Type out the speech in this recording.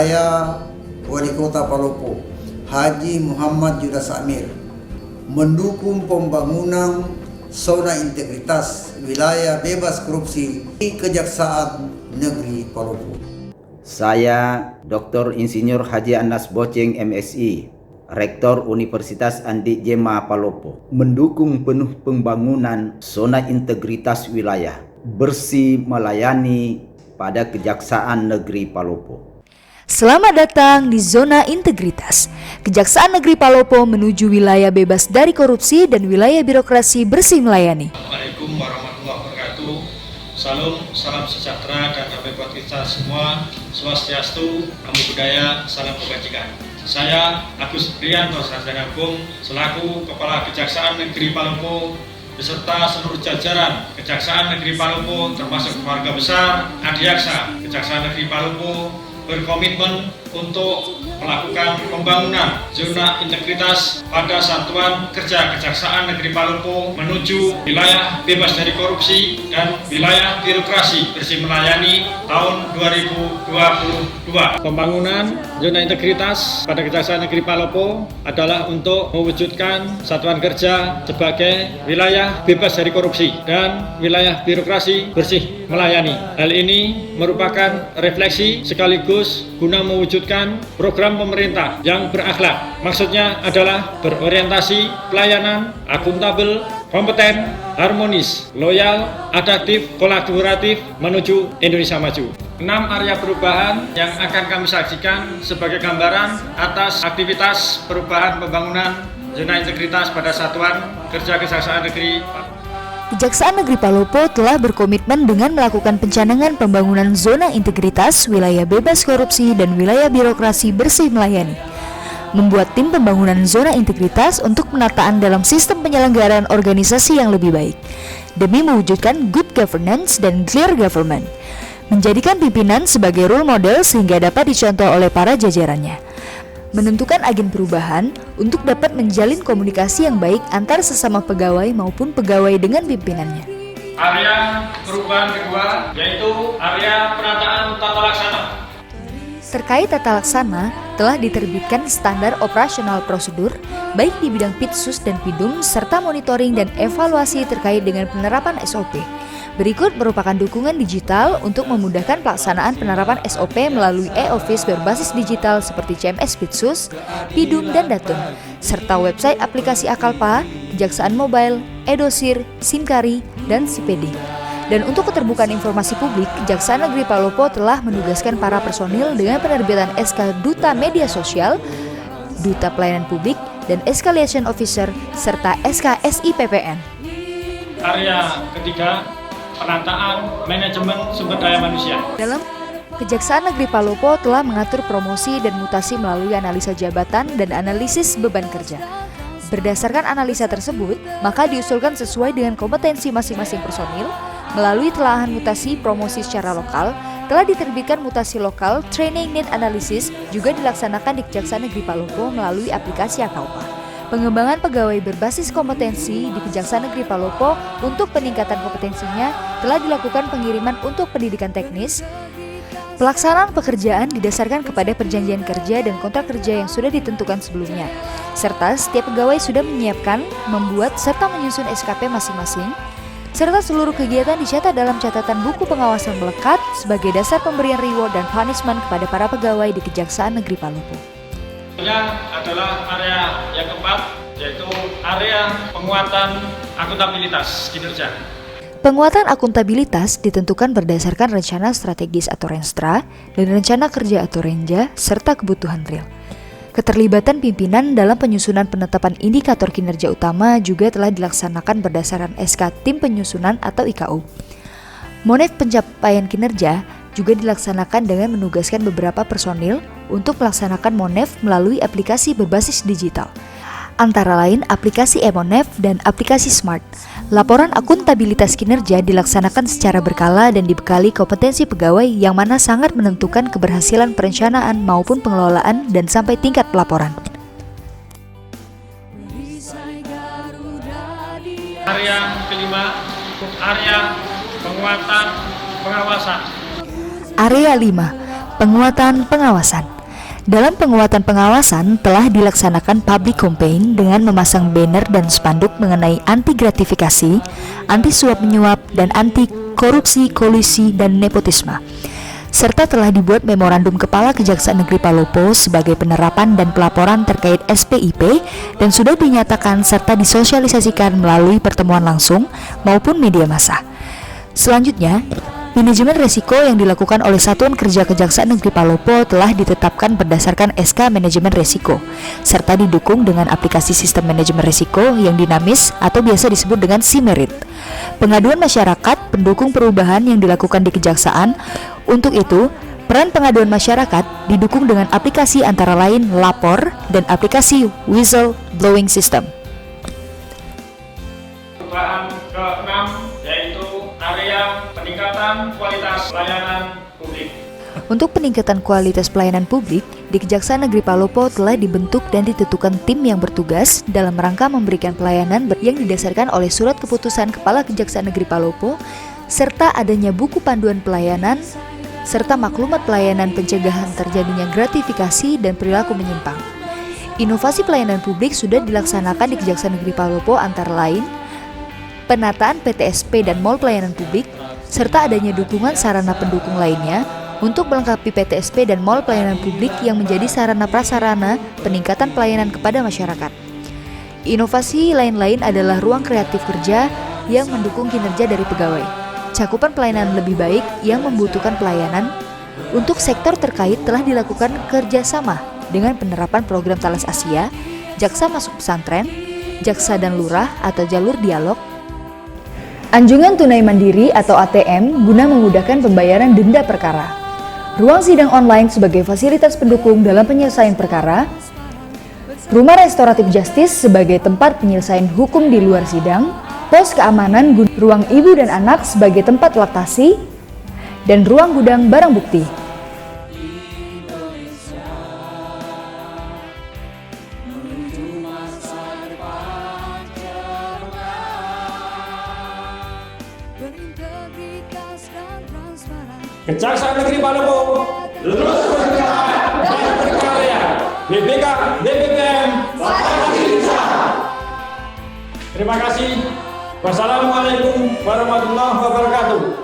Saya, Wali Kota Palopo, Haji Muhammad Judas Amir, mendukung pembangunan zona integritas wilayah bebas korupsi di Kejaksaan Negeri Palopo. Saya, Dr. Insinyur Haji Anas Boceng MSI, Rektor Universitas Andi Jema Palopo, mendukung penuh pembangunan zona integritas wilayah bersih melayani pada Kejaksaan Negeri Palopo. Selamat datang di Zona Integritas. Kejaksaan Negeri Palopo menuju wilayah bebas dari korupsi dan wilayah birokrasi bersih melayani. Assalamualaikum warahmatullahi wabarakatuh. Salam sejahtera dan damai buat kita semua. Swastiastu, Namo Buddhaya, salam kebajikan. Saya Agus Prianto Sarjana Hukum selaku Kepala Kejaksaan Negeri Palopo beserta seluruh jajaran Kejaksaan Negeri Palopo termasuk keluarga besar Adiaksa Kejaksaan Negeri Palopo berkomitmen untuk melakukan pembangunan zona integritas pada Satuan Kerja Kejaksaan Negeri Palopo menuju wilayah bebas dari korupsi dan wilayah birokrasi bersih melayani tahun 2022. Pembangunan zona integritas pada Kejaksaan Negeri Palopo adalah untuk mewujudkan Satuan Kerja sebagai wilayah bebas dari korupsi dan wilayah birokrasi bersih melayani. Hal ini merupakan refleksi sekaligus guna mewujudkan program pemerintah yang berakhlak. Maksudnya adalah berorientasi pelayanan, akuntabel, kompeten, harmonis, loyal, adaptif, kolaboratif menuju Indonesia maju. 6 area perubahan yang akan kami sajikan sebagai gambaran atas aktivitas perubahan pembangunan zona integritas pada Satuan Kerja Kejaksaan Negeri Kejaksaan Negeri Palopo telah berkomitmen dengan melakukan pencanangan pembangunan zona integritas, wilayah bebas korupsi, dan wilayah birokrasi bersih melayani. Membuat tim pembangunan zona integritas untuk penataan dalam sistem penyelenggaraan organisasi yang lebih baik, demi mewujudkan good governance dan clear government. Menjadikan pimpinan sebagai role model sehingga dapat dicontoh oleh para jajarannya. Menentukan agen perubahan untuk dapat menjalin komunikasi yang baik antar sesama pegawai maupun pegawai dengan pimpinannya. Area perubahan kedua yaitu area penataan tata laksana. Terkait tata laksana, telah diterbitkan standar operasional prosedur baik di bidang Pitsus dan Pidum serta monitoring dan evaluasi terkait dengan penerapan SOP. Berikut merupakan dukungan digital untuk memudahkan pelaksanaan penerapan SOP melalui e-office berbasis digital seperti CMS Pitsus, Pidum, dan Datum, serta website aplikasi Akalpa, Kejaksaan Mobile, Edosir, Simkari, dan Sipedi. Dan untuk keterbukaan informasi publik, Kejaksaan Negeri Palopo telah menugaskan para personil dengan penerbitan SK Duta Media Sosial, Duta Pelayanan Publik, dan SK Liaison Officer, serta SK SIPPN. Area ketiga, penataan manajemen sumber daya manusia. Dalam Kejaksaan Negeri Palopo telah mengatur promosi dan mutasi melalui analisa jabatan dan analisis beban kerja. Berdasarkan analisa tersebut, maka diusulkan sesuai dengan kompetensi masing-masing personil. Melalui telaahan mutasi promosi secara lokal, telah diterbitkan mutasi lokal training need analysis juga dilaksanakan di Kejaksaan Negeri Palopo melalui aplikasi Akalpa. Pengembangan pegawai berbasis kompetensi di Kejaksaan Negeri Palopo untuk peningkatan kompetensinya telah dilakukan pengiriman untuk pendidikan teknis. Pelaksanaan pekerjaan didasarkan kepada perjanjian kerja dan kontrak kerja yang sudah ditentukan sebelumnya, serta setiap pegawai sudah menyiapkan, membuat, serta menyusun SKP masing-masing, serta seluruh kegiatan dicatat dalam catatan buku pengawasan melekat sebagai dasar pemberian reward dan punishment kepada para pegawai di Kejaksaan Negeri Palopo. Adalah area yang keempat, yaitu area penguatan akuntabilitas kinerja. Penguatan akuntabilitas ditentukan berdasarkan rencana strategis atau Renstra dan rencana kerja atau Renja serta kebutuhan real. Keterlibatan pimpinan dalam penyusunan penetapan indikator kinerja utama juga telah dilaksanakan berdasarkan SK Tim Penyusunan atau IKU. Monet pencapaian kinerja juga dilaksanakan dengan menugaskan beberapa personil untuk melaksanakan Monef melalui aplikasi berbasis digital. Antara lain aplikasi e-Monef dan aplikasi Smart. Laporan akuntabilitas kinerja dilaksanakan secara berkala dan dibekali kompetensi pegawai yang mana sangat menentukan keberhasilan perencanaan maupun pengelolaan dan sampai tingkat pelaporan. Area kelima, area penguatan pengawasan. Area 5, penguatan pengawasan. Dalam penguatan pengawasan telah dilaksanakan public campaign dengan memasang banner dan spanduk mengenai anti gratifikasi, anti suap menyuap, dan anti korupsi, kolusi, dan nepotisme. Serta telah dibuat memorandum Kepala Kejaksaan Negeri Palopo sebagai penerapan dan pelaporan terkait SPIP dan sudah dinyatakan serta disosialisasikan melalui pertemuan langsung maupun media massa. Selanjutnya, manajemen resiko yang dilakukan oleh Satuan Kerja Kejaksaan Negeri Palopo telah ditetapkan berdasarkan SK Manajemen Resiko, serta didukung dengan aplikasi sistem manajemen resiko yang dinamis atau biasa disebut dengan SIMERIT. Pengaduan masyarakat pendukung perubahan yang dilakukan di Kejaksaan. Untuk itu, peran pengaduan masyarakat didukung dengan aplikasi antara lain Lapor dan aplikasi Whistle Blowing System. Perubahan ke-6 yaitu area peningkatan kualitas pelayanan publik. Untuk peningkatan kualitas pelayanan publik, di Kejaksaan Negeri Palopo telah dibentuk dan ditentukan tim yang bertugas dalam rangka memberikan pelayanan yang didasarkan oleh Surat Keputusan Kepala Kejaksaan Negeri Palopo, serta adanya buku panduan pelayanan, serta maklumat pelayanan pencegahan terjadinya gratifikasi dan perilaku menyimpang. Inovasi pelayanan publik sudah dilaksanakan di Kejaksaan Negeri Palopo antara lain penataan PTSP dan mall pelayanan publik, serta adanya dukungan sarana pendukung lainnya untuk melengkapi PTSP dan mall pelayanan publik yang menjadi sarana prasarana peningkatan pelayanan kepada masyarakat. Inovasi lain-lain adalah ruang kreatif kerja yang mendukung kinerja dari pegawai, cakupan pelayanan lebih baik yang membutuhkan pelayanan. Untuk sektor terkait telah dilakukan kerjasama dengan penerapan program Talas Asia, Jaksa Masuk Pesantren, Jaksa dan Lurah atau jalur dialog, anjungan tunai mandiri atau ATM guna memudahkan pembayaran denda perkara, ruang sidang online sebagai fasilitas pendukung dalam penyelesaian perkara, rumah restoratif justice sebagai tempat penyelesaian hukum di luar sidang, pos keamanan ruang ibu dan anak sebagai tempat laktasi, dan ruang gudang barang bukti. Kejaksaan Negeri Palopo terus bergerak dan berkarya. BPK BPPM Terima kasih. Wassalamualaikum warahmatullahi wabarakatuh.